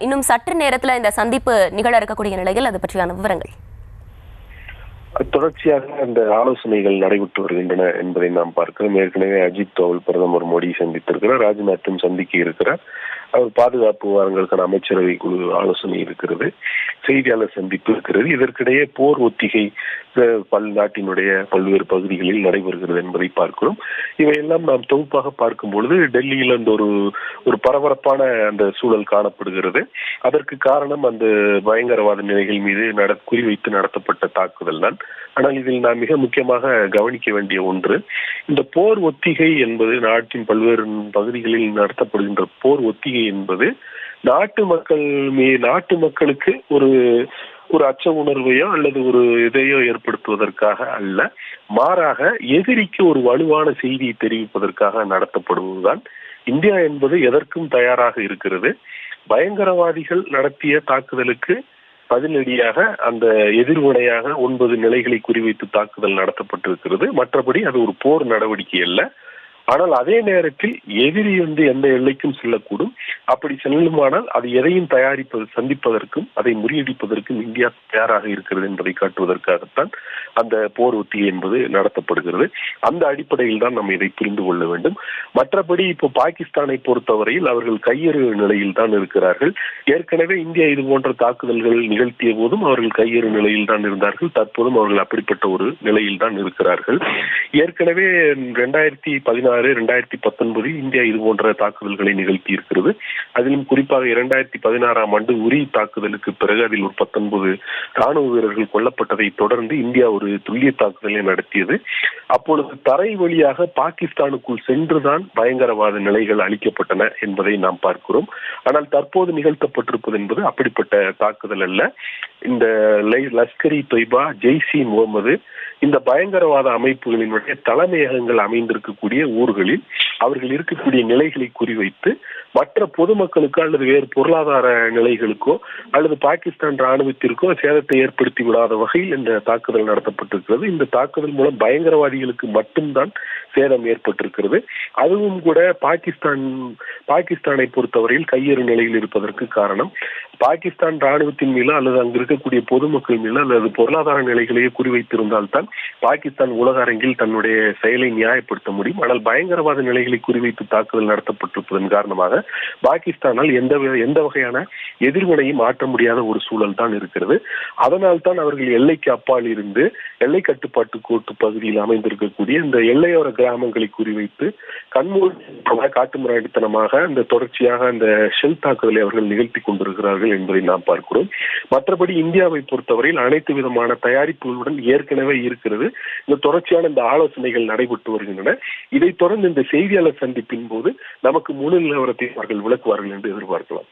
இன்னும் சற்று நேரத்தில் இந்த சந்திப்பு நிகழ இருக்கக்கூடிய நிலையில் அது பற்றியான விவரங்கள். தொடர்ச்சியாக அந்த ஆலோசனைகள் நடைபெற்று வருகின்றன என்பதை நாம் பார்க்கிறோம். ஏற்கனவே அஜித் தோவல் பிரதமர் மோடி சந்தித்திருக்கிறார், ராஜ்நாத்தும் சந்திக்க இருக்கிறார். அவர் பாதுகாப்பு விவகாரங்களுக்கான அமைச்சரவை குழு ஆலோசனை இருக்கிறது, செய்தியாளர் சந்திப்பு இருக்கிறது. இதற்கிடையே போர் ஒத்திகை நாட்டினுடைய பல்வேறு பகுதிகளில் நடைபெறுகிறது என்பதை பார்க்கிறோம். இவையெல்லாம் நாம் தொகுப்பாக பார்க்கும் பொழுது டெல்லியில் அந்த ஒரு பரபரப்பான அந்த சூழல் காணப்படுகிறது. அதற்கு காரணம் அந்த பயங்கரவாத நிலைகள் மீது குறிவைத்து நடத்தப்பட்ட தாக்குதல் தான். ஆனால் இதில் நாம் மிக முக்கியமாக கவனிக்க வேண்டிய ஒன்று, இந்த போர் ஒத்திகை என்பது நாட்டின் பல்வேறு பகுதிகளில் நடத்தப்படுகின்ற போர் ஒத்திகை என்பது நாட்டு மக்களுக்கு ஒரு அச்ச உணர்வையோ அல்லது ஒரு இதையோ ஏற்படுத்துவதற்காக அல்ல, மாறாக எதிரிக்கு ஒரு வலுவான செய்தியை தெரிவிப்பதற்காக நடத்தப்படுவதுதான். இந்தியா என்பது எதற்கும் தயாராக இருக்கிறது. பயங்கரவாதிகள் நடத்திய தாக்குதலுக்கு பதிலடியாக அந்த எதிர்வினையாக 9 நிலைகளை குறிவைத்து தாக்குதல் நடத்தப்பட்டிருக்கிறது. மற்றபடி அது ஒரு போர் நடவடிக்கை அல்ல. ஆனால் அதே நேரத்தில் எதிரி எந்த எல்லைக்கும் செல்லக்கூடும். அப்படி செல்லுமானால் அது எதையும் சந்திப்பதற்கும் அதை முறியடிப்பதற்கும் இந்தியா தயாராக இருக்கிறது என்பதை காட்டுவதற்காகத்தான் அந்த போர் ஒத்திகை என்பது நடத்தப்படுகிறது. அந்த அடிப்படையில் தான் நம்ம இதை புரிந்து கொள்ள வேண்டும். மற்றபடி இப்போ பாகிஸ்தானை பொறுத்தவரையில் அவர்கள் கையெறு நிலையில் தான் இருக்கிறார்கள். ஏற்கனவே இந்தியா இது போன்ற தாக்குதல்கள் நிகழ்த்திய போதும் அவர்கள் கையெறு நிலையில் தான் இருந்தார்கள். தற்போதும் அவர்கள் அப்படிப்பட்ட ஒரு நிலையில் தான் இருக்கிறார்கள். ஏற்கனவே 2016 2019 இந்தியா இது போன்ற தாக்குதல்களை நிகழ்த்தி இருக்கிறது. அதிலும் குறிப்பாக 2016ஆம் ஆண்டு உரி தாக்குதலுக்கு பிறகு அதில் ஒரு 19 ராணுவ வீரர்கள் கொல்லப்பட்டதை தொடர்ந்து இந்தியா ஒரு துல்லிய தாக்குதலை நடத்தியது. அப்பொழுது தரை வழியாக பாகிஸ்தானுக்குள் சென்றுதான் பயங்கரவாத நிலைகள் அளிக்கப்பட்டன என்பதை நாம் பார்க்கிறோம். ஆனால் தற்போது நிகழ்த்தப்பட்டிருப்பது என்பது அப்படிப்பட்ட தாக்குதல் அல்ல. இந்த லஷ்கர்-இ தொய்பா, ஜெய்ஷ்-இ முகமது இந்த பயங்கரவாத அமைப்புகளினுடைய தலைமையகங்கள் அமைந்திருக்கக்கூடிய ஊர்களில் அவர்கள் இருக்கக்கூடிய நிலைகளை குறிவைத்து மற்ற பொதுமக்களுக்கோ அல்லது வேறு பொருளாதார நிலைகளுக்கோ அல்லது பாகிஸ்தான் ராணுவத்திற்கோ சேதத்தை ஏற்படுத்தி விடாத வகையில் இந்த தாக்குதல் நடத்தப்பட்டிருக்கிறது. இந்த தாக்குதல் மூலம் பயங்கரவாதிகளுக்கு மட்டும்தான் சேதம் ஏற்பட்டிருக்கிறது. அதுவும் கூட பாகிஸ்தானை பொறுத்தவரையில் கையெறு நிலையில் இருப்பதற்கு காரணம் பாகிஸ்தான் ராணுவத்தின் மீது அல்லது அங்கு இருக்கக்கூடிய பொதுமக்கள் மீது அல்லது பொருளாதார நிலைகளையே குறிவைத்திருந்தால்தான் பாகிஸ்தான் உலக அரங்கில் தன்னுடைய செயலை நியாயப்படுத்த முடியும். ஆனால் பயங்கரவாத நிலைகளை குறிவைத்து தாக்குதல் நடத்தப்பட்டிருப்பதன் காரணமாக பாகிஸ்தானால் எந்த வகையான எதிர்வினையும் ஆற்ற முடியாத ஒரு சூழல் தான் இருக்கிறது. அதனால் தான் அவர்கள் எல்லைக்கு அப்பால் இருந்து எல்லை கட்டுப்பாட்டு கோட்டு பகுதியில் அமைந்திருக்கக்கூடிய இந்த எல்லையோர கிராமங்களை குறிவைத்து கண்மூடித்தனமாக காட்டுமிராண்டித்தனமாக இந்த தொடர்ச்சியாக அந்த ஷெல் தாக்குதலை அவர்கள் நிகழ்த்தி கொண்டிருக்கிறார்கள் என்பதை நாம் பார்க்கிறோம். மற்றபடி இந்தியாவை பொறுத்தவரையில் அனைத்து விதமான தயாரிப்புகளுடன் ஏற்கனவே இருக்கிறது. இந்த தொடர்ச்சியான இந்த ஆலோசனைகள் நடைபெற்று வருகின்றன. இதைத் தொடர்ந்து இந்த செய்தியாளர் சந்திப்பின் போது நமக்கு முழு நிலவரத்தை அவர்கள் விளக்குவார்கள் என்று எதிர்பார்க்கலாம்.